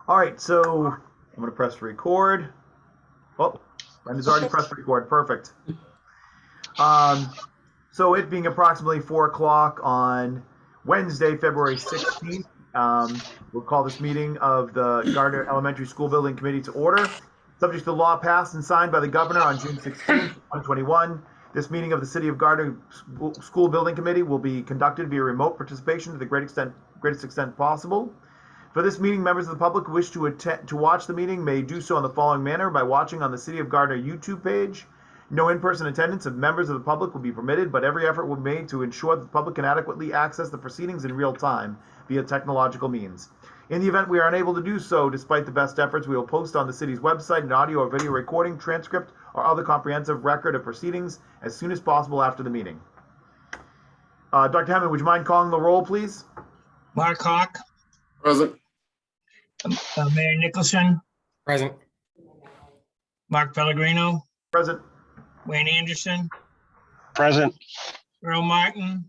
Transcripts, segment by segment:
All right, so I'm going to press record. Oh, Brenda's already pressed record. Perfect. So it being approximately 4 o'clock on Wednesday, February 16th, we'll call this meeting of the Gardner Elementary School Building Committee to order. Subject to the law passed and signed by the governor on June 16th, 2021, this meeting of the City of Gardner School Building Committee will be conducted via remote participation to the greatest extent possible. For this meeting, members of the public who wish to watch the meeting may do so in the following manner: by watching on the City of Gardner YouTube page. No in-person attendance of members of the public will be permitted, but every effort will be made to ensure that the public can adequately access the proceedings in real time via technological means. In the event we are unable to do so, despite the best efforts, we will post on the city's website an audio or video recording, transcript, or other comprehensive record of proceedings as soon as possible after the meeting. Dr. Hammond, would you mind calling the roll, please? Mark Hawk. Present. Mayor Nicholson. Present. Mark Pellegrino. Present. Wayne Anderson. Present. Earl Martin.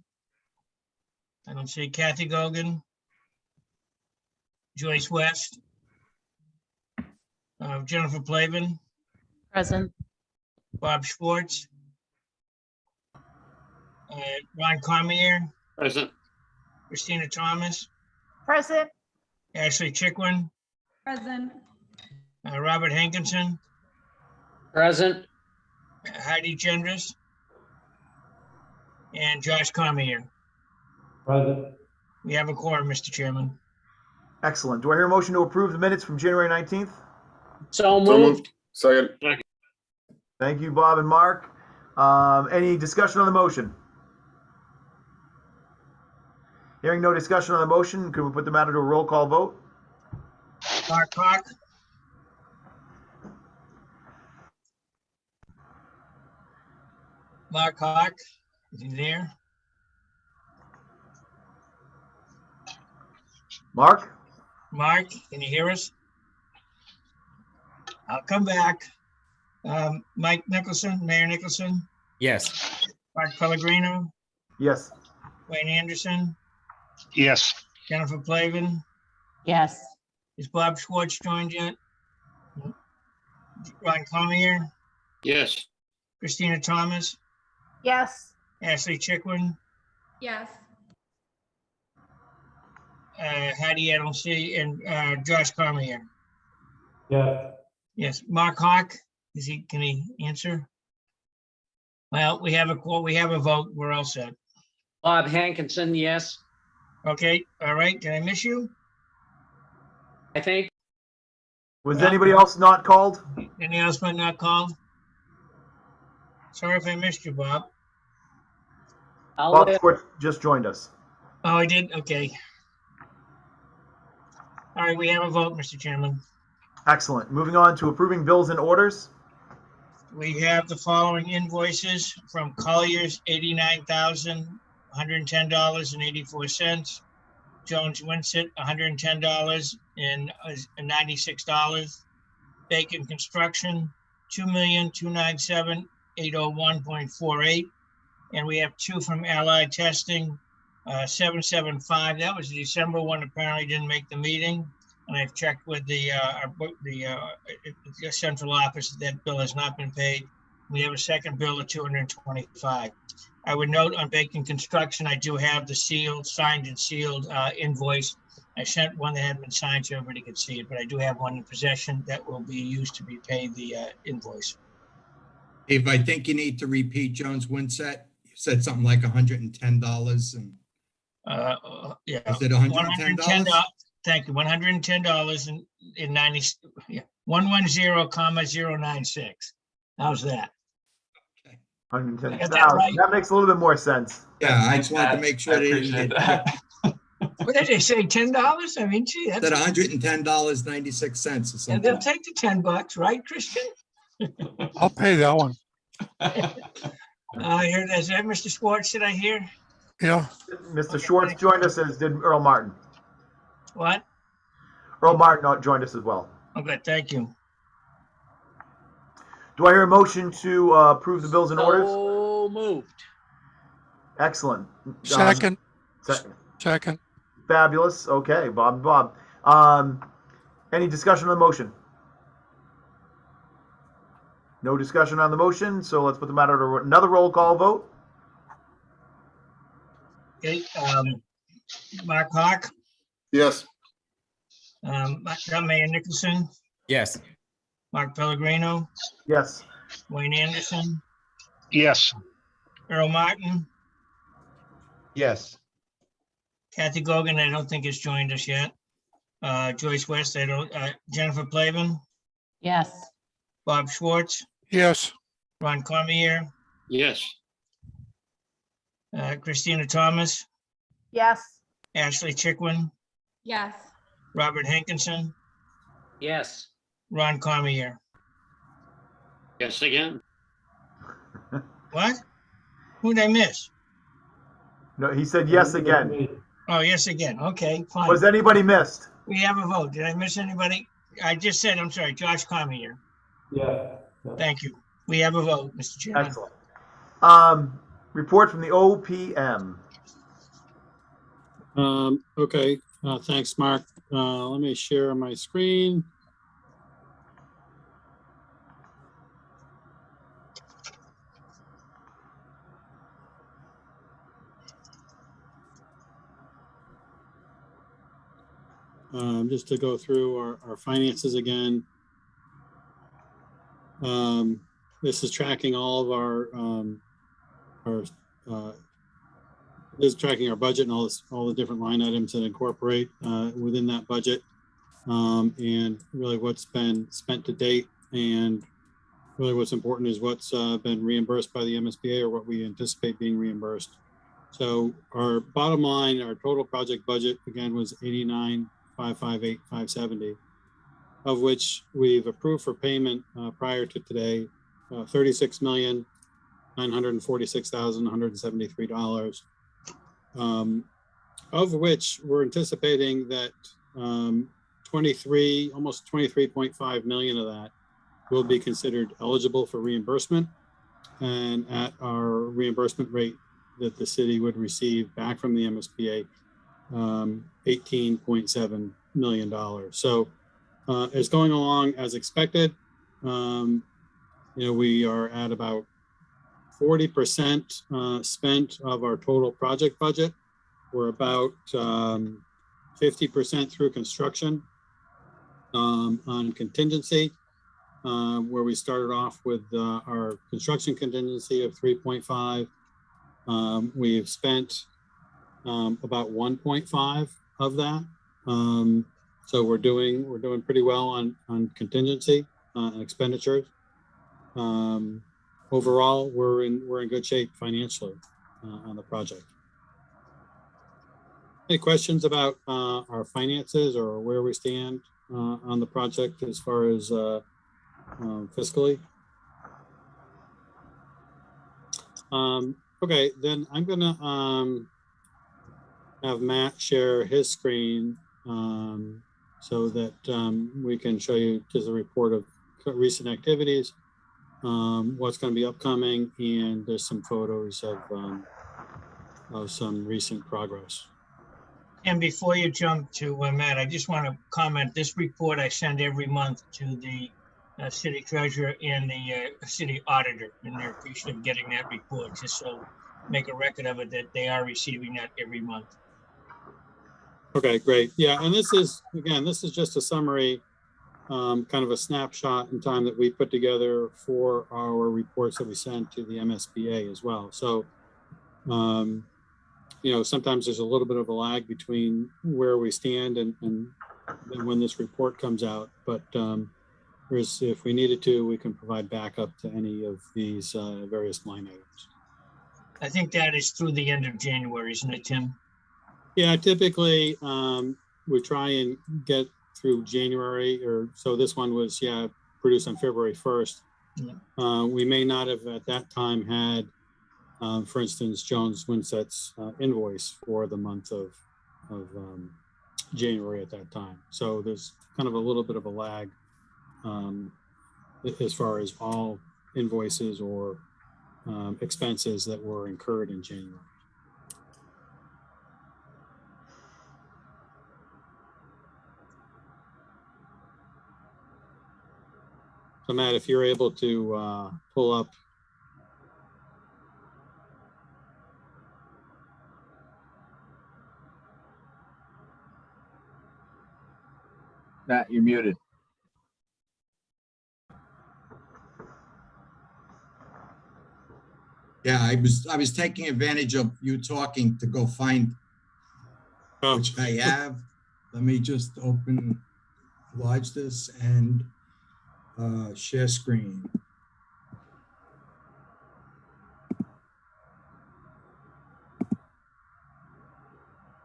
I don't see Kathy Gogan. Joyce West. Jennifer Plavin. Present. Bob Schwartz. Ron Cormier. Present. Christina Thomas. Present. Ashley Chickwin. Present. Robert Hankinson. Present. Heidi Gendris. And Josh Cormier. Present. We have a quorum, Mr. Chairman. Excellent. Do I hear a motion to approve the minutes from January 19th? So moved. Second. Thank you, Bob and Mark. Any discussion on the motion? Hearing no discussion on the motion, could we put the matter to a roll call vote? Mark Hawk. Mark Hawk, is he there? Mark? Mark, can you hear us? I'll come back. Mike Nicholson, Mayor Nicholson, Yes. Mark Pellegrino, Yes. Wayne Anderson, Yes. Jennifer Plavin. Yes. Is Bob Schwartz joined yet? Ron Cormier, Yes. Christina Thomas, Yes. Ashley Chickwin, Yes. Hattie, I don't see, and Josh Cormier. Yeah. Yes, Mark Hawk, can he answer? Well, we have a vote, we're all set. Bob Hankinson, yes, Okay, all right, did I miss you? I think. Was anybody else not called? Any else but not called? Sorry if I missed you, Bob. Bob Schwartz just joined us. Oh, I did, okay. All right, we have a vote, Mr. Chairman. Excellent. Moving on to approving bills and orders. We have the following invoices from Collier's, $89,110.84. Jones Winsett, $110.96. Bacon Construction, $2,297,801.48. And we have two from Allied Testing, 775. That was the December one. Apparently didn't make the meeting. And I've checked with the central office that bill has not been paid. We have a second bill of $225. I would note on Bacon Construction, I do have the signed and sealed invoice. I sent one that hadn't been signed so everybody could see it, but I do have one in possession that will be used to be paid the invoice. Dave, I think you need to repeat Jones Winsett. You said something like $110 and Yeah. is it $110? Thank you. $110 in 90. Yeah. 110,096. How's that? Okay. 110. Is that right? That makes a little bit more sense. Yeah, I just wanted to make sure they didn't get What did they say? $10? I mean, gee, that's that $110.96 or and something. they'll take the $10, right, Christian? I'll pay that one. Here, is that Mr. Schwartz? Did I hear? Yeah. Mr. Schwartz joined us, as did Earl Martin. What? Earl Martin joined us as well. Oh, good. Thank you. Do I hear a motion to approve the bills and orders? So moved. Excellent. Second. Second. Second. Fabulous. Okay, Bob. Any discussion on the motion? No discussion on the motion, so let's put the matter to another roll call vote. Okay, Mark Hawk, Yes. Mayor Nicholson, Yes. Mark Pellegrino, Yes. Wayne Anderson, Yes. Earl Martin, Yes. Kathy Gogan, I don't think has joined us yet. Joyce West, Jennifer Plavin, Yes. Bob Schwartz, Yes. Ron Cormier, Yes. Christina Thomas, Yes. Ashley Chickwin, Yes. Robert Hankinson, Yes. Ron Cormier. Yes again. What? Who'd I miss? No, he said yes again. Oh, yes, again. Okay, fine. Was anybody missed? We have a vote. Did I miss anybody? I just said, I'm sorry, Josh Cormier. Yeah. Thank you. We have a vote, Mr. Chairman. Excellent. Report from the OPM. Okay, thanks, Mark. Let me share my screen. Just to go through our finances again. This is tracking all of this is tracking our budget and all the different line items that incorporate within that budget, and really what's been spent to date, and really what's important is what's been reimbursed by the MSBA or what we anticipate being reimbursed. So our bottom line, our total project budget again was $89,558,570, of which we've approved for payment prior to today $36,946,173. Of which we're anticipating that almost 23.5 million of that will be considered eligible for reimbursement, and at our reimbursement rate that the city would receive back from the MSBA, $18.7 million. So it's going along as expected. We are at about 40% spent of our total project budget. We're about 50% through construction on contingency, where we started off with our construction contingency of 3.5. We've spent about 1.5 of that. So we're doing pretty well on contingency and expenditures. Overall, we're in good shape financially on the project. Any questions about our finances or where we stand on the project as far as fiscally? Okay, then I'm gonna have Matt share his screen so that we can show you just a report of recent activities, what's going to be upcoming, and there's some photos of some recent progress. And before you jump to Matt, I just want to comment, this report I send every month to the city treasurer and the city auditor, and they're appreciative of getting that report, just so make a record of it that they are receiving that every month. Okay, great. Yeah, and this is just a summary, kind of a snapshot in time that we put together for our reports that we send to the MSBA as well. So, sometimes there's a little bit of a lag between where we stand and when this report comes out. But if we needed to, we can provide backup to any of these various line items. I think that is through the end of January, isn't it, Tim? Yeah, typically we try and get through January, or so this one was, produced on February 1st. Yeah. We may not have at that time had, for instance, Jones Winset's invoice for the month of January at that time. So there's kind of a little bit of a lag as far as all invoices or expenses that were incurred in January. So Matt, if you're able to pull up. Matt, you're muted. Yeah, I was taking advantage of you talking to go find, which I have. Let me just enlarge this and share screen.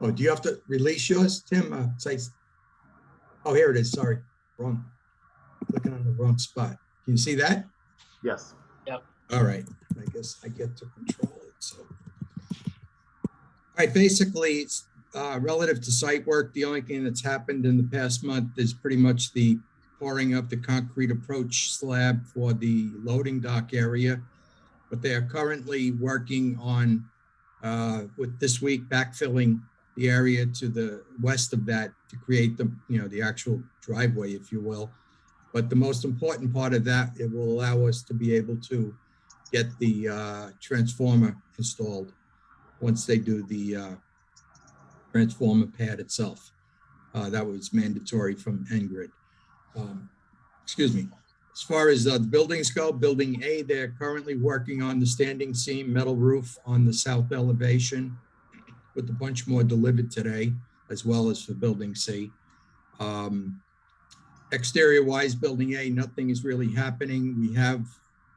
Oh, do you have to release yours, Tim? Oh, here it is. Sorry, wrong. Clicking on the wrong spot. Can you see that? Yes. All right. I guess I get to control it. So, all right. Basically, it's relative to site work. The only thing that's happened in the past month is pretty much the pouring of the concrete approach slab for the loading dock area. But they are currently working on, with this week, backfilling the area to the west of that to create the, the actual driveway, if you will. But the most important part of that, it will allow us to be able to get the transformer installed once they do the transformer pad itself. That was mandatory from Engrid. Excuse me. As far as the buildings go, Building A, they're currently working on the standing seam metal roof on the south elevation, with a bunch more delivered today, as well as for Building C. Exterior wise, Building A, nothing is really happening.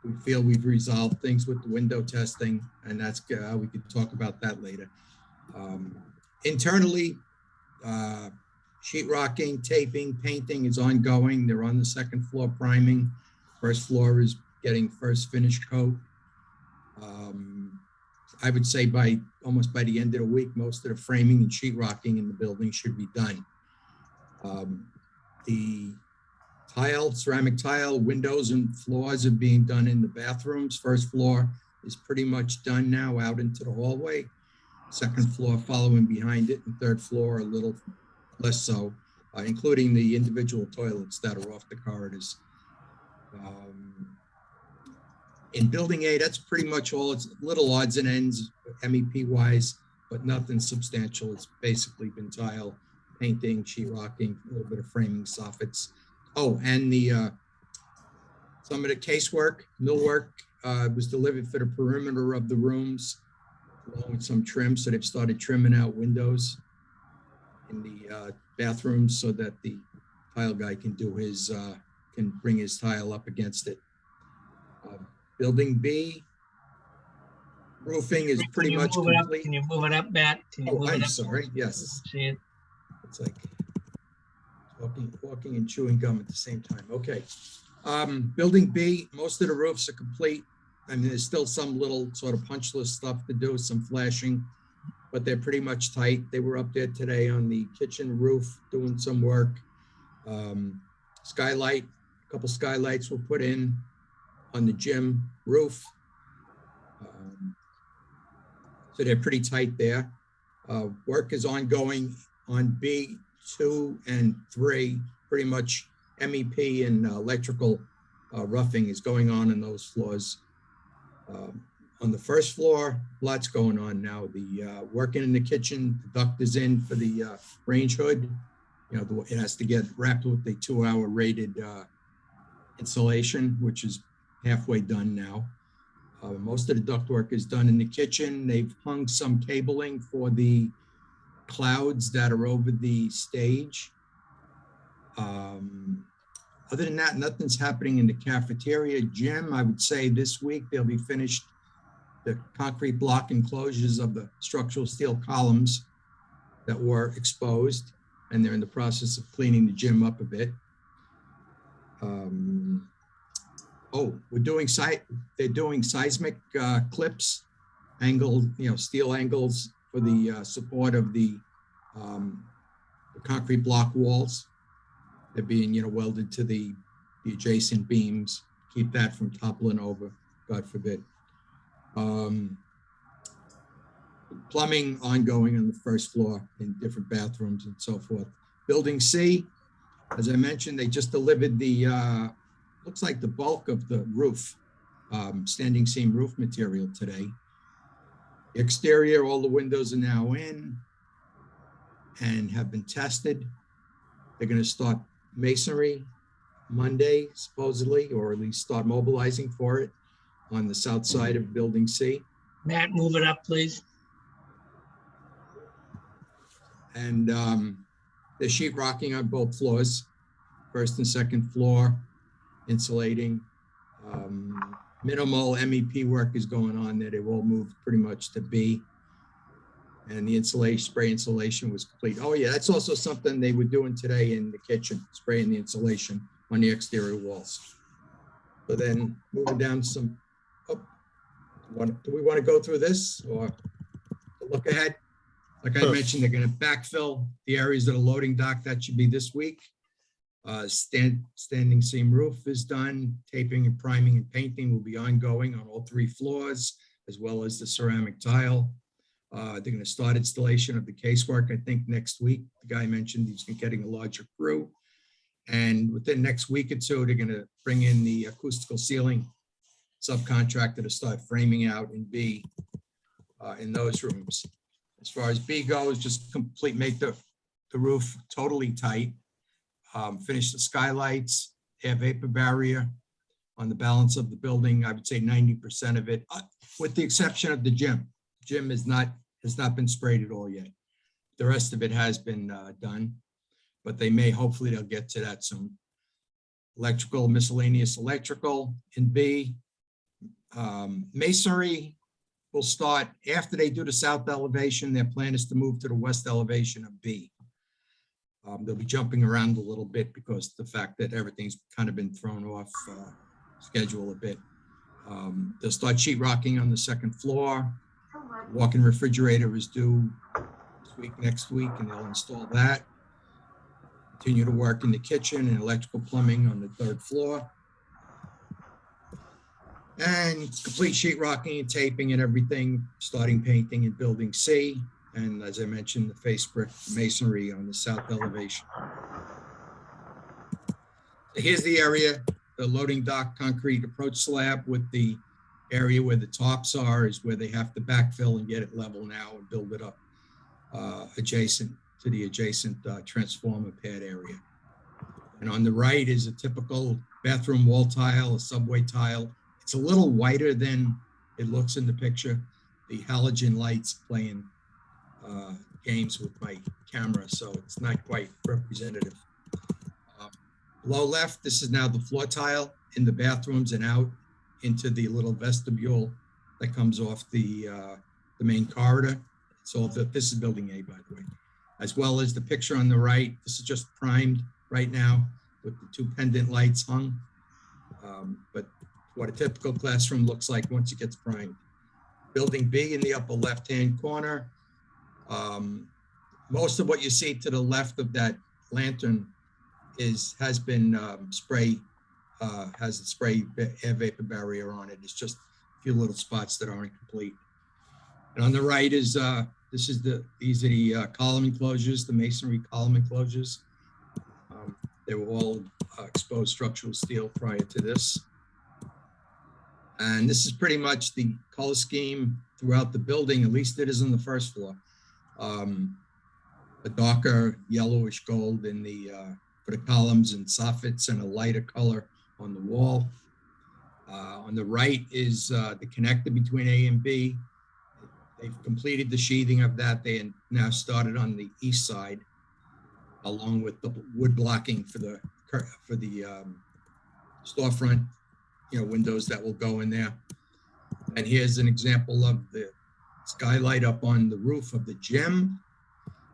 We feel we've resolved things with the window testing, and that's we could talk about that later. Internally, sheetrocking, taping, painting is ongoing. They're on the second floor priming. First floor is getting first finish coat. I would say almost by the end of the week, most of the framing and sheetrocking in the building should be done. The ceramic tile, windows and floors are being done in the bathrooms. First floor is pretty much done now out into the hallway. Second floor following behind it, and third floor a little less so, including the individual toilets that are off the corridors. In Building A, that's pretty much all. It's little odds and ends, MEP wise, but nothing substantial. It's basically been tile, painting, sheetrocking, a little bit of framing soffits. Oh, and some of the casework, millwork was delivered for the perimeter of the rooms, along with some trim. So they've started trimming out windows in the bathrooms so that the tile guy can do can bring his tile up against it. Building B, roofing is pretty much complete. Can you move it up, Matt? Can you move it I'm up? sorry. Yes. See it? It's like walking and chewing gum at the same time. Okay. Building B, most of the roofs are complete. I mean, there's still some little sort of punch list stuff to do, some flashing, but they're pretty much tight. They were up there today on the kitchen roof doing some work. Skylight, a couple skylights were put in on the gym roof. So they're pretty tight there. Work is ongoing on B2 and 3, pretty much MEP and electrical roughing is going on in those floors. On the first floor, lots going on now. The working in the kitchen, the duct is in for the range hood. It has to get wrapped with a 2-hour rated insulation, which is halfway done now. Most of the duct work is done in the kitchen. They've hung some cabling for the clouds that are over the stage. Other than that, nothing's happening in the cafeteria. Gym, I would say this week they'll be finished the concrete block enclosures of the structural steel columns that were exposed, and they're in the process of cleaning the gym up a bit. They're doing seismic clips, steel angles for the support of the concrete block walls. They're being, welded to the adjacent beams, keep that from toppling over, God forbid. Plumbing ongoing on the first floor in different bathrooms and so forth. Building C, as I mentioned, they just delivered the looks like the bulk of the roof, standing seam roof material today. Exterior, all the windows are now in and have been tested. They're going to start masonry Monday, supposedly, or at least start mobilizing for it on the south side of Building C. Matt, move it up, please. And they're sheetrocking on both floors, first and second floor, insulating. Minimal MEP work is going on there. They all moved pretty much to B. And the insulation, spray insulation was complete. Oh yeah, that's also something they were doing today in the kitchen, spraying the insulation on the exterior walls. So then moving down some, do we want to go through this or look ahead? Like I mentioned, they're going to backfill the areas of the loading dock. That should be this week. Standing seam roof is done. Taping and priming and painting will be ongoing on all 3 floors, as well as the ceramic tile. They're going to start installation of the casework, I think, next week. The guy mentioned he's getting a larger crew. And within the next week or two, they're going to bring in the acoustical ceiling subcontractor to start framing out in B in those rooms. As far as B goes, just make the roof totally tight. Finish the skylights, air vapor barrier on the balance of the building. I would say 90% of it, with the exception of the gym. Gym has not been sprayed at all yet. The rest of it has been done, but hopefully they'll get to that soon. Electrical, miscellaneous electrical in B. Masonry will start after they do the south elevation. Their plan is to move to the west elevation of B. They'll be jumping around a little bit because of the fact that everything's kind of been thrown off schedule a bit. They'll start sheetrocking on the second floor. Walk-in refrigerator is due this week, next week, and they'll install that. Continue to work in the kitchen and electrical plumbing on the 3rd floor. And complete sheetrocking and taping and everything, starting painting in Building C. And as I mentioned, the face brick masonry on the south elevation. Here's the area, the loading dock concrete approach slab with the area where the tops are is where they have to backfill and get it level now and build it up adjacent to the adjacent transformer pad area. And on the right is a typical bathroom wall tile, a subway tile. It's a little whiter than it looks in the picture. The halogen lights playing games with my camera, so it's not quite representative. Below left, this is now the floor tile in the bathrooms and out into the little vestibule that comes off the main corridor. So this is Building A, by the way, as well as the picture on the right. This is just primed right now with the 2 pendant lights hung. But what a typical classroom looks like once it gets primed. Building B in the upper left-hand corner. Most of what you see to the left of that lantern has been has a spray air vapor barrier on it. It's just a few little spots that aren't complete. And on the right is these are the column enclosures, the masonry column enclosures. They were all exposed structural steel prior to this. And this is pretty much the color scheme throughout the building, at least it is on the 1st floor. A darker yellowish gold in for the columns and soffits, and a lighter color on the wall. On the right is the connector between A and B. They've completed the sheathing of that. They now started on the east side, along with the wood blocking for the storefront, windows that will go in there. And here's an example of the skylight up on the roof of the gym,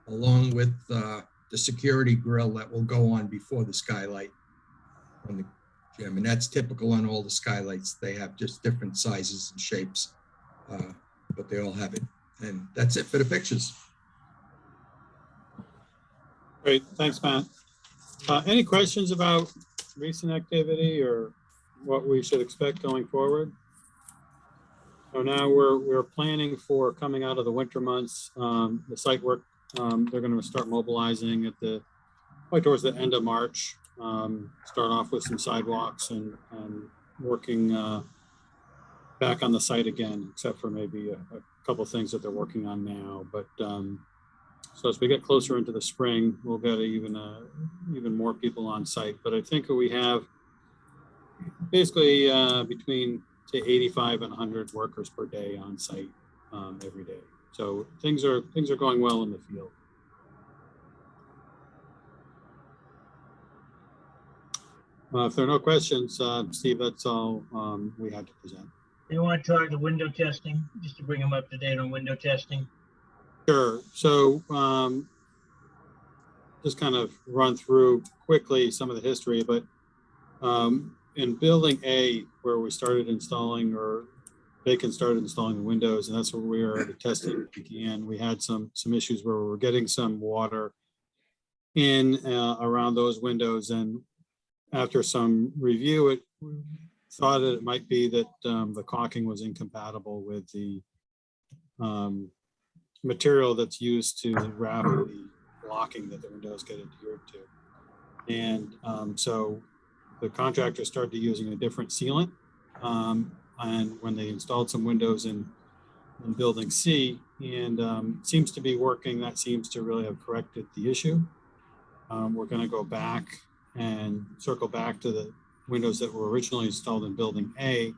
along with the security grill that will go on before the skylight on the gym. And that's typical on all the skylights. They have just different sizes and shapes, but they all have it. And that's it for the pictures. Great, thanks, Matt. Any questions about recent activity or what we should expect going forward? So now we're planning for coming out of the winter months, the site work. They're going to start mobilizing probably towards the end of March. start off with some sidewalks and working back on the site again, except for maybe a couple of things that they're working on now. But so as we get closer into the spring, we'll get even more people on site. But I think we have basically between say 85 and 100 workers per day on site every day. So things are going well in the field. If there are no questions, Steve, that's all we had to present. You want to talk to window testing, just to bring them up to date on window testing? Sure. So just kind of run through quickly some of the history, but in building A, where we started installing, or Bacon started installing the windows, and that's where the testing began. We had some issues where we were getting some water in around those windows, and after some review, it thought that it might be that the caulking was incompatible with the material that's used to wrap the blocking that the windows get adhered to. And so the contractor started using a different sealant. And when they installed some windows in building C, and seems to be working, that seems to really have corrected the issue. We're going to go back and circle back to the windows that were originally installed in building A.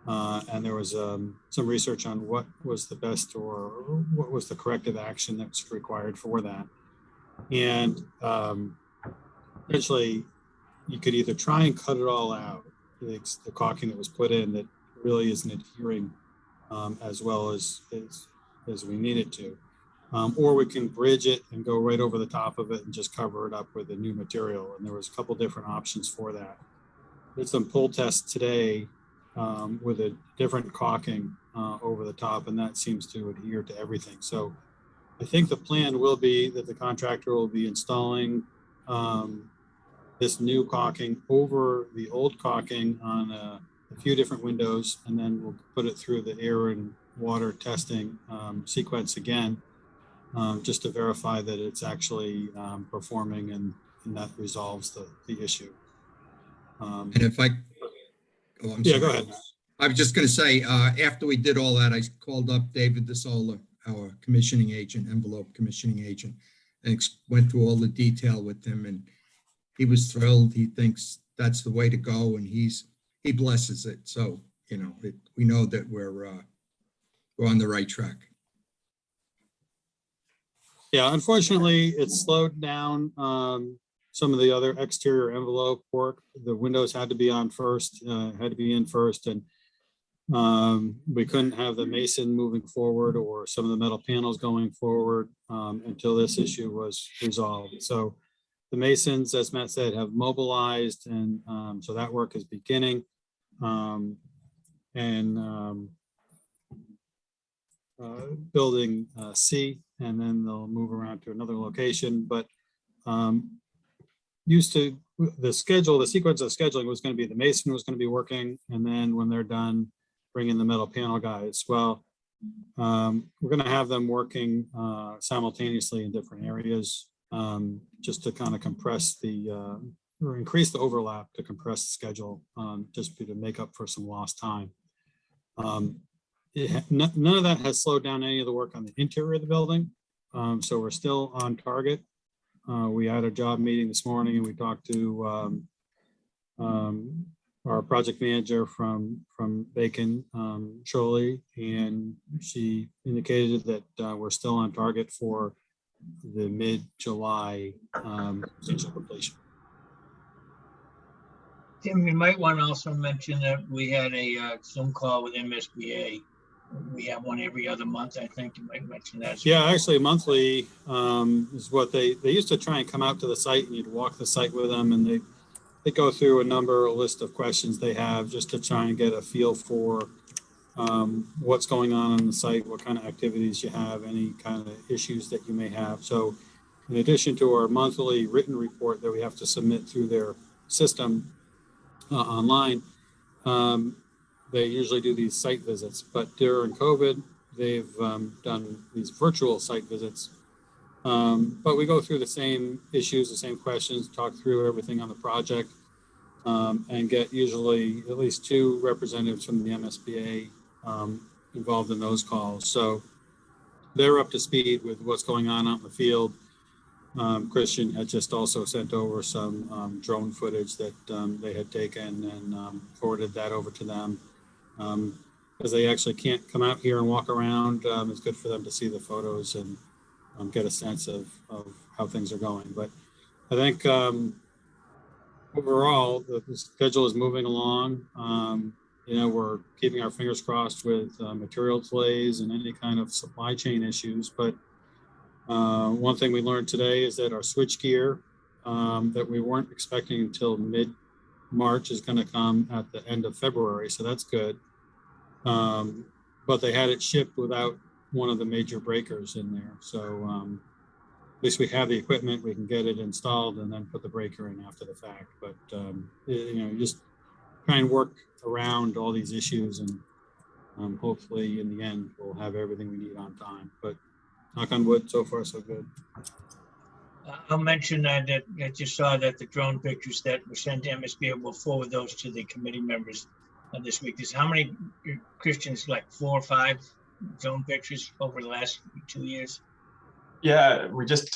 And there was some research on what was the best, or what was the corrective action that's required for that. And eventually you could either try and cut it all out, the caulking that was put in that really isn't adhering as well as we need it to. Or we can bridge it and go right over the top of it and just cover it up with a new material. And there was a couple different options for that. Did some pull tests today with a different caulking over the top, and that seems to adhere to everything. So I think the plan will be that the contractor will be installing this new caulking over the old caulking on a few different windows, and then we'll put it through the air and water testing sequence again, just to verify that it's actually performing, and that resolves the issue. And if I, oh, I'm yeah, sorry. go ahead. I was just going to say, after we did all that, I called up David DeSola, our commissioning agent, envelope commissioning agent, and went through all the detail with him, and he was thrilled. He thinks that's the way to go, and he blesses it. So, you know, we know that we're on the right track. Yeah, unfortunately, it slowed down some of the other exterior envelope work. The windows had to be on first, had to be in first, and we couldn't have the mason moving forward or some of the metal panels going forward until this issue was resolved. So the masons, as Matt said, have mobilized, and so that work is beginning. Building C, and then they'll move around to another location. But used to the schedule, the sequence of scheduling was going to be the mason was going to be working, and then when they're done, bring in the metal panel guys. Well, we're going to have them working simultaneously in different areas, just to kind of compress or increase the overlap to compress the schedule, just to make up for some lost time. None of that has slowed down any of the work on the interior of the building. So we're still on target. We had a job meeting this morning, and we talked to our project manager from Bacon, Shirley, and she indicated that we're still on target for the mid-July completion. Tim, you might want to also mention that we had a Zoom call with MSBA. We have one every other month. I think you might mention that. Yeah, actually monthly is what they used to try and come out to the site, and you'd walk the site with them, and they go through a list of questions they have just to try and get a feel for what's going on the site, what kind of activities you have, any kind of issues that you may have. So in addition to our monthly written report that we have to submit through their system online, they usually do these site visits, but during COVID, they've done these virtual site visits But we go through the same issues, the same questions, talk through everything on the project, and get usually at least 2 representatives from the MSBA involved in those calls. So they're up to speed with what's going on out in the field. Christian had just also sent over some drone footage that they had taken and forwarded that over to them. Because they actually can't come out here and walk around. It's good for them to see the photos and get a sense of how things are going. But I think overall, the schedule is moving along. We're keeping our fingers crossed with material delays and any kind of supply chain issues. But one thing we learned today is that our switch gear that we weren't expecting until mid-March is going to come at the end of February. So that's good. But they had it shipped without one of the major breakers in there. So at least we have the equipment, we can get it installed and then put the breaker in after the fact. But, just try and work around all these issues and hopefully in the end, we'll have everything we need on time. But knock on wood, so far so good. I'll mention that you saw that the drone pictures that were sent to MSBA, will forward those to the committee members this week. How many Christians, like 4 or 5 drone pictures over the last 2 years? Yeah, we just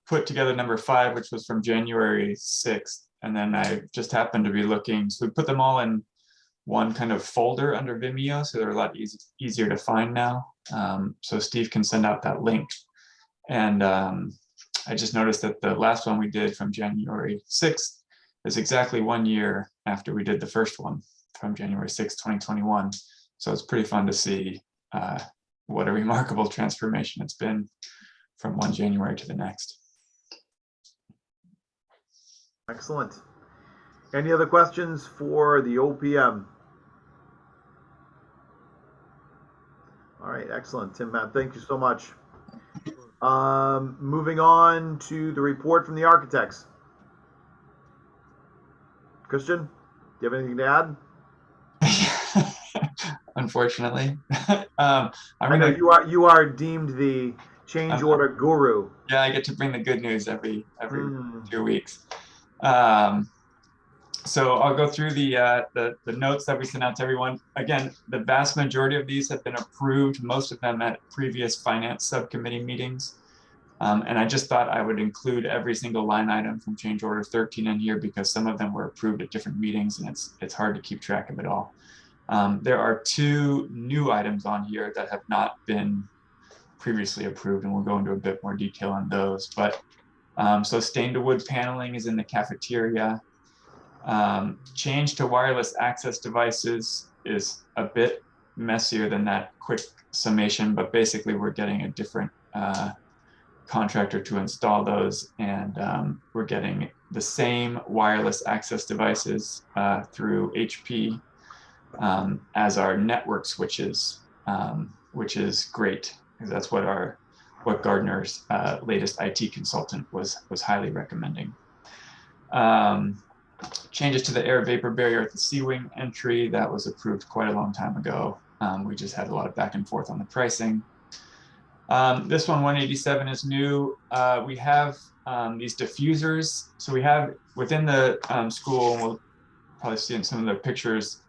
put together number 5, which was from January 6th. And then I just happened to be looking. So we put them all in one kind of folder under Vimeo. So they're a lot easier to find now. So Steve can send out that link. And I just noticed that the last one we did from January 6th is exactly 1 year after we did the first one from January 6th, 2021. So it's pretty fun to see what a remarkable transformation it's been from one January to the next. Excellent. Any other questions for the OPM? All right, excellent. Tim, Matt, thank you so much. Moving on to the report from the architects. Christian, do you have anything to add? Unfortunately, I know you are deemed the change order guru. Yeah, I get to bring the good news every 2 weeks. So I'll go through the notes that we sent out to everyone. Again, the vast majority of these have been approved, most of them at previous finance subcommittee meetings. And I just thought I would include every single line item from change order 13 in here because some of them were approved at different meetings and it's hard to keep track of it all. There are 2 new items on here that have not been previously approved, and we'll go into a bit more detail on those. But so stained wood paneling is in the cafeteria. Change to wireless access devices is a bit messier than that quick summation, but basically we're getting a different contractor to install those, and we're getting the same wireless access devices through HP as our network switches, which is great because that's what Gardner's latest IT consultant was highly recommending. Changes to the air vapor barrier at the C-wing entry, that was approved quite a long time ago. We just had a lot of back and forth on the pricing. This one, 187, is new. We have these diffusers. So we have within the school, and we'll probably see in some of the pictures,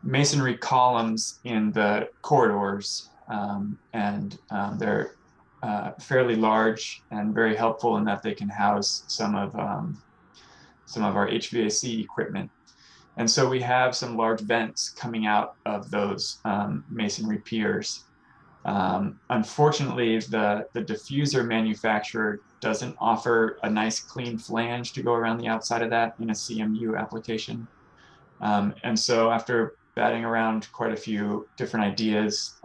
masonry columns in the corridors. And they're fairly large and very helpful in that they can house some of our HVAC equipment. And so we have some large vents coming out of those masonry piers. Unfortunately, the diffuser manufacturer doesn't offer a nice clean flange to go around the outside of that in a CMU application. And so after batting around quite a few different ideas,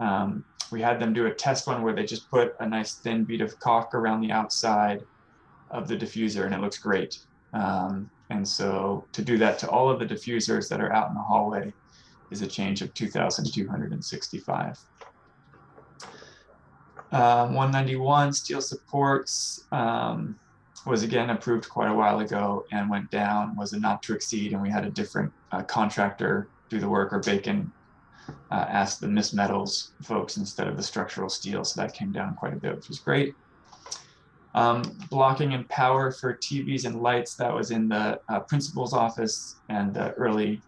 we had them do a test one where they just put a nice thin bead of caulk around the outside of the diffuser, and it looks great. And so to do that to all of the diffusers that are out in the hallway is a change of $2,265. 191 steel supports was again approved quite a while ago and went down, was a not to exceed, and we had a different contractor do the work, or Bacon asked the Miss Metals folks instead of the structural steel. So that came down quite a bit, which was great. Blocking and power for TVs and lights, that was in the principal's office and the early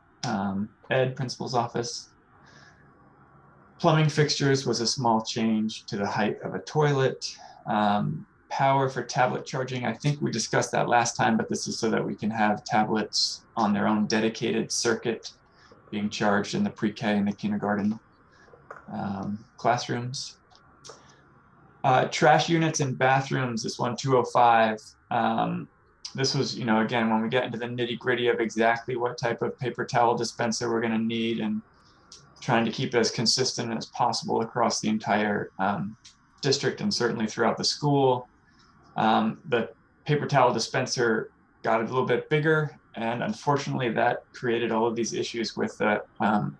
ed principal's office. Plumbing fixtures was a small change to the height of a toilet. Power for tablet charging, I think we discussed that last time, but this is so that we can have tablets on their own dedicated circuit being charged in the pre-K and the kindergarten classrooms. Trash units in bathrooms, this one 205. This was, again, when we get into the nitty gritty of exactly what type of paper towel dispenser we're gonna need and trying to keep it as consistent as possible across the entire district and certainly throughout the school. The paper towel dispenser got a little bit bigger, and unfortunately that created all of these issues with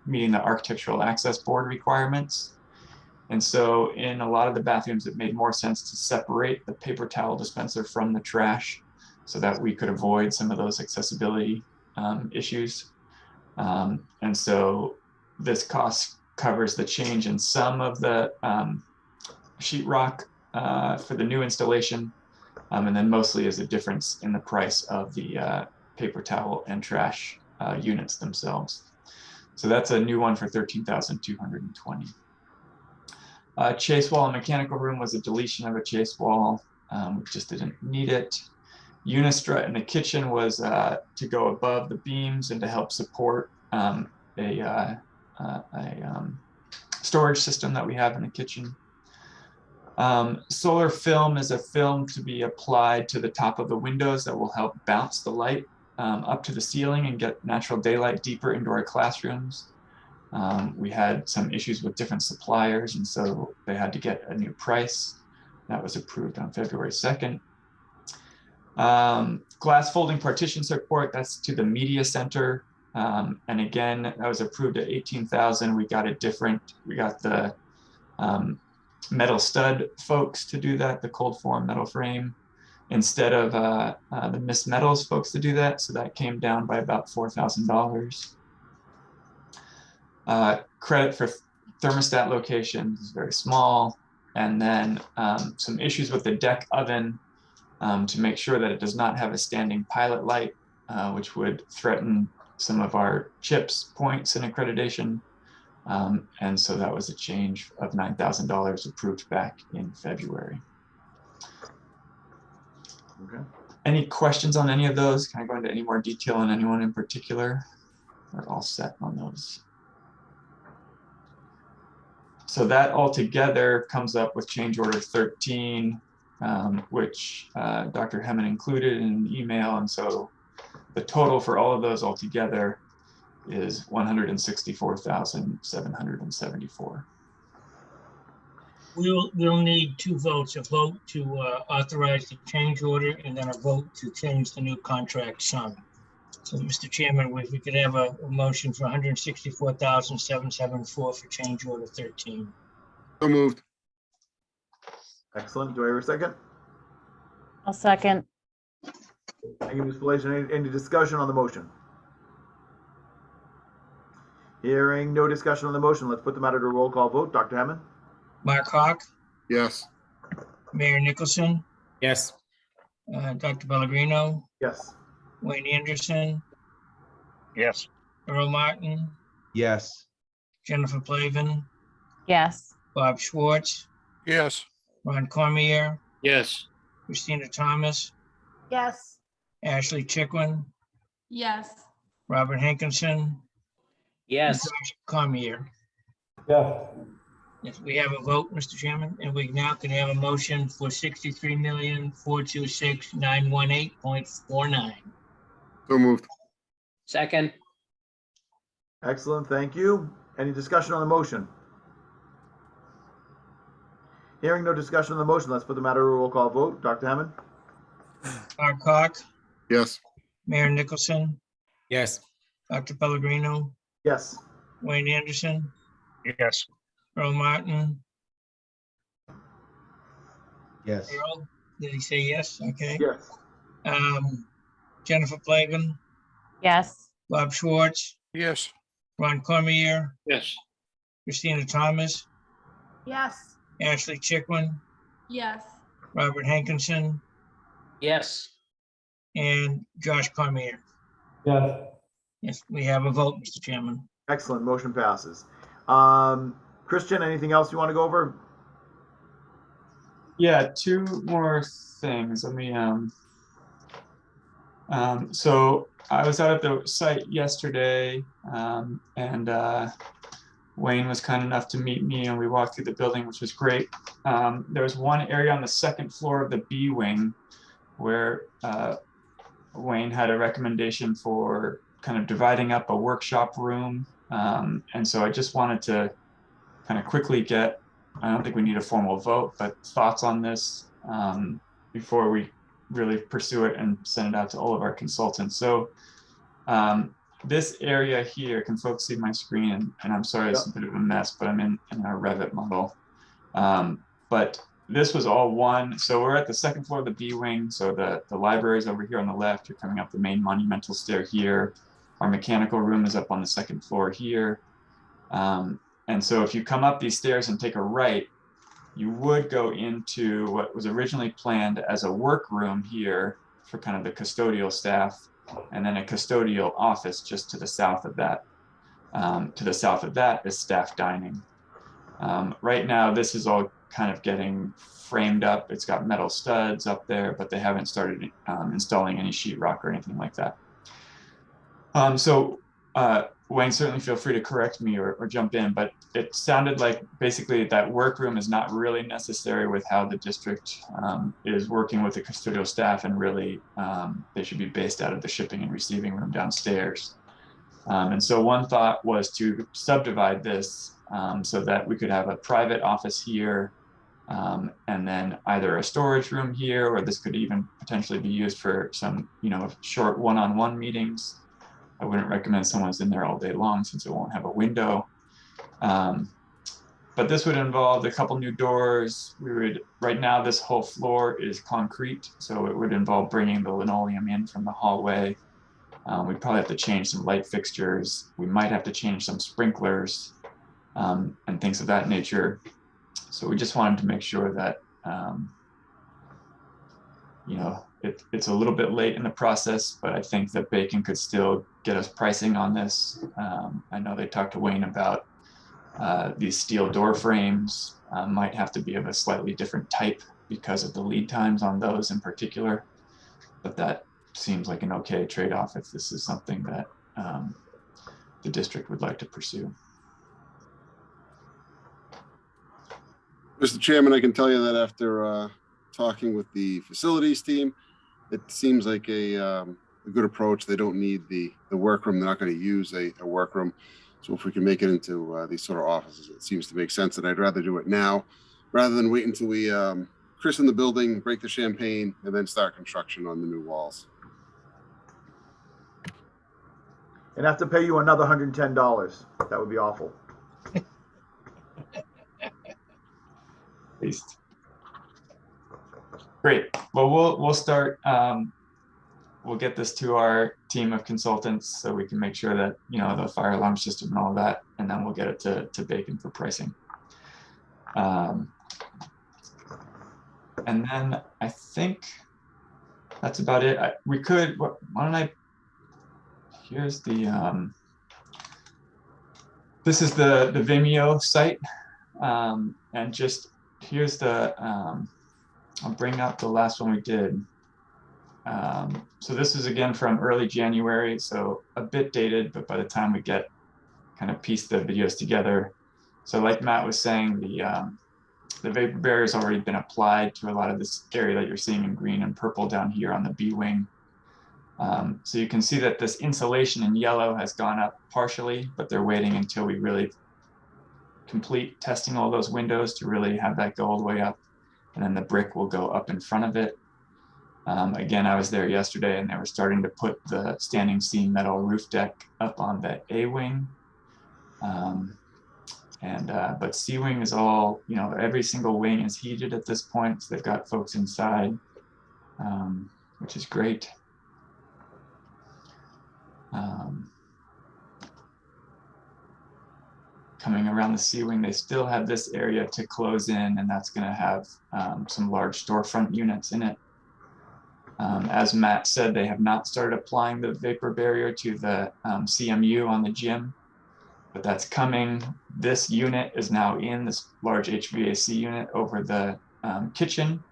meeting the architectural access board requirements. And so in a lot of the bathrooms, it made more sense to separate the paper towel dispenser from the trash so that we could avoid some of those accessibility issues. And so this cost covers the change in some of the sheetrock for the new installation, and then mostly is a difference in the price of the paper towel and trash units themselves. So that's a new one for $13,220. Chase wall and mechanical room was a deletion of a chase wall. We just didn't need it. Unistrut in the kitchen was to go above the beams and to help support a storage system that we have in the kitchen. Solar film is a film to be applied to the top of the windows that will help bounce the light up to the ceiling and get natural daylight deeper into our classrooms. We had some issues with different suppliers, and so they had to get a new price. That was approved on February 2nd. Glass folding partition support, that's to the media center. And again, that was approved at $18,000. We got the metal stud folks to do that, the cold form metal frame, instead of the Miss Metals folks to do that. So that came down by about $4,000. Credit for thermostat locations is very small. And then some issues with the deck oven to make sure that it does not have a standing pilot light, which would threaten some of our CHIPS points and accreditation. And so that was a change of $9,000 approved back in February. Okay. Any questions on any of those? Can I go into any more detail on anyone in particular? We're all set on those. So that altogether comes up with change order 13, which Dr. Hemmon included in an email. And so the total for all of those altogether is $164,774. We'll need two votes, a vote to authorize the change order and then a vote to change the new contract sum. So, Mr. Chairman, if we could have a motion for $164,774 for change order 13. So moved. Excellent. Do I hear a second? I'll second. Thank you, Ms. Pelasian. Any discussion on the motion? Hearing no discussion on the motion, let's put the matter to a roll call vote. Dr. Hammond? Mark Hawk, Yes. Mayor Nicholson, Yes. Dr. Pellegrino, Yes. Wayne Anderson, Yes. Earl Martin, Yes. Jennifer Plavin, Yes. Bob Schwartz, Yes. Ron Cormier, Yes. Christina Thomas, Yes. Ashley Chickwin, Yes. Robert Hankinson, Yes. Josh Cormier. Yeah. Yes, we have a vote, Mr. Chairman, and we now can have a motion for 63,426,918.49. So moved. Second. Excellent. Thank you. Any discussion on the motion? Hearing no discussion on the motion, let's put the matter to a roll call vote. Dr. Hammond? Mark Hawk, Yes. Mayor Nicholson, Yes. Dr. Pellegrino, Yes. Wayne Anderson, Yes. Earl Martin. Yes. Earl, did he say yes? Okay. Yes. Jennifer Plavin, Yes. Bob Schwartz, Yes. Ron Cormier, Yes. Christina Thomas, Yes. Ashley Chickwin, Yes. Robert Hankinson, Yes. and Josh Cormier. Yes. Yes, we have a vote, Mr. Chairman. Excellent. Motion passes. Christian, anything else you want to go over? Yeah, two more things. Let me so I was out at the site yesterday, and Wayne was kind enough to meet me, and we walked through the building, which was great. There was one area on the second floor of the B wing where Wayne had a recommendation for kind of dividing up a workshop room. And so I just wanted to kind of quickly get, I don't think we need a formal vote, but thoughts on this before we really pursue it and send it out to all of our consultants. So this area here, can folks see my screen? And I'm sorry, it's a bit of a mess, but I'm in our Revit model. But this was all one. So we're at the second floor of the B wing. So the library is over here on the left. You're coming up the main monumental stair here. Our mechanical room is up on the second floor here. And so if you come up these stairs and take a right, you would go into what was originally planned as a workroom here for kind of the custodial staff, and then a custodial office just to the south of that. To the south of that is staff dining. Right now, this is all kind of getting framed up. It's got metal studs up there, but they haven't started installing any sheetrock or anything like that. Wayne, certainly feel free to correct me or jump in, but it sounded like basically that workroom is not really necessary with how the district is working with the custodial staff, and really they should be based out of the shipping and receiving room downstairs. And so one thought was to subdivide this so that we could have a private office here, and then either a storage room here, or this could even potentially be used for some, short one-on-one meetings. I wouldn't recommend someone's in there all day long since it won't have a window. But this would involve a couple new doors. Right now, this whole floor is concrete, so it would involve bringing the linoleum in from the hallway. We'd probably have to change some light fixtures. We might have to change some sprinklers and things of that nature. So we just wanted to make sure that, it's a little bit late in the process, but I think that Bacon could still get us pricing on this. I know they talked to Wayne about these steel door frames might have to be of a slightly different type because of the lead times on those in particular, but that seems like an okay trade-off if this is something that the district would like to pursue. Mr. Chairman, I can tell you that after talking with the facilities team, it seems like a good approach. They don't need the workroom. They're not going to use a workroom. So if we can make it into these sort of offices, it seems to make sense. And I'd rather do it now rather than wait until we christen the building, break the champagne, and then start construction on the new walls. And have to pay you another $110. That would be awful. At least. Great. Well, we'll start. We'll get this to our team of consultants so we can make sure that the fire alarm system and all of that, and then we'll get it to Bacon for pricing. And then I think that's about it. Why don't I? Here's the. This is the Vimeo site, and just here's the. I'll bring up the last one we did. So this is again from early January, so a bit dated, but by the time we get kind of piece the videos together. So like Matt was saying, the vapor barrier has already been applied to a lot of this area that you're seeing in green and purple down here on the B wing. So you can see that this insulation in yellow has gone up partially, but they're waiting until we really complete testing all those windows to really have that go all the way up. And then the brick will go up in front of it. Again, I was there yesterday and they were starting to put the standing seam metal roof deck up on the A wing. But C wing is all, every single wing is heated at this point. So they've got folks inside, which is great. coming around the C wing, they still have this area to close in, and that's going to have some large storefront units in it. As Matt said, they have not started applying the vapor barrier to the CMU on the gym, but that's coming. This unit is now in this large HVAC unit over the kitchen.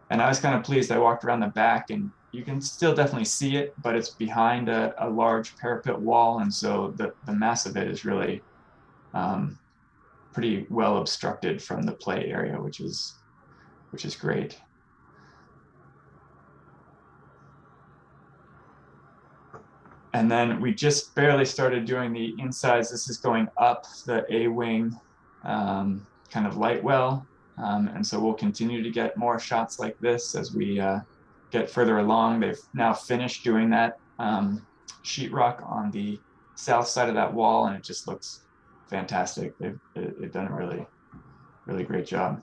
And I was kind of pleased. I walked around the back and you can still definitely see it, but it's behind a large parapet wall. And so the mass of it is really pretty well obstructed from the play area, which is great. And then we just barely started doing the insides. This is going up the A wing kind of light well. And so we'll continue to get more shots like this as we get further along. They've now finished doing that sheetrock on the south side of that wall, and it just looks fantastic. They've done a really, really great job.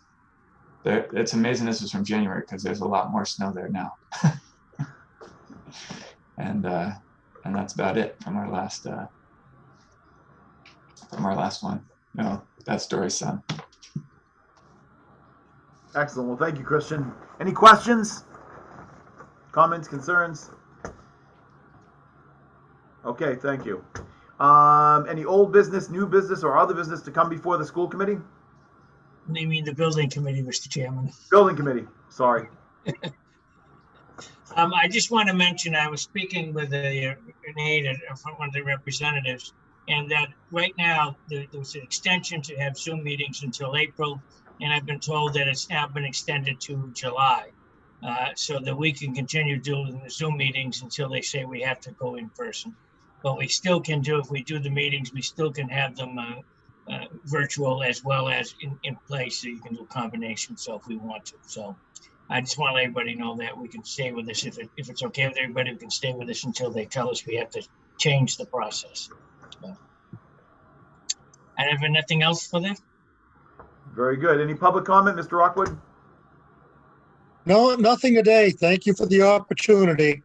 It's amazing this was from January because there's a lot more snow there now. And that's about it from our last one. No, that's Dory's son. Excellent. Well, thank you, Christian. Any questions? Comments, concerns? Okay, thank you. Any old business, new business, or other business to come before the school committee? You mean the building committee, Mr. Chairman? Building committee, sorry. I just want to mention, I was speaking with one of the representatives, and that right now there's an extension to have Zoom meetings until April, and I've been told that it's now been extended to July, so that we can continue doing the Zoom meetings until they say we have to go in person. But we still can do, if we do the meetings, we still can have them virtual as well as in place, so you can do a combination, so if we want to. So I just want to let everybody know that we can stay with this. If it's okay with everybody, we can stay with this until they tell us we have to change the process. So, I have nothing else for that. Very good. Any public comment, Mr. Rockwood? No, nothing today. Thank you for the opportunity.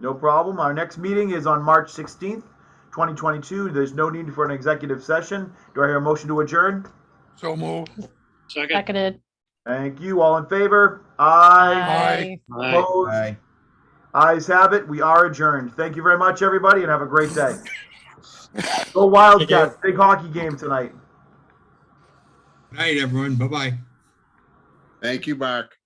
No problem. Our next meeting is on March 16th, 2022. There's no need for an executive session. Do I hear a motion to adjourn? So move. Seconded. Thank you. All in favor? Aye. Aye. Opposed? Aye. Ayes have it. We are adjourned. Thank you very much, everybody, and have a great day. Go Wildcats. Big hockey game tonight. Good night, everyone. Bye-bye. Thank you, Mark.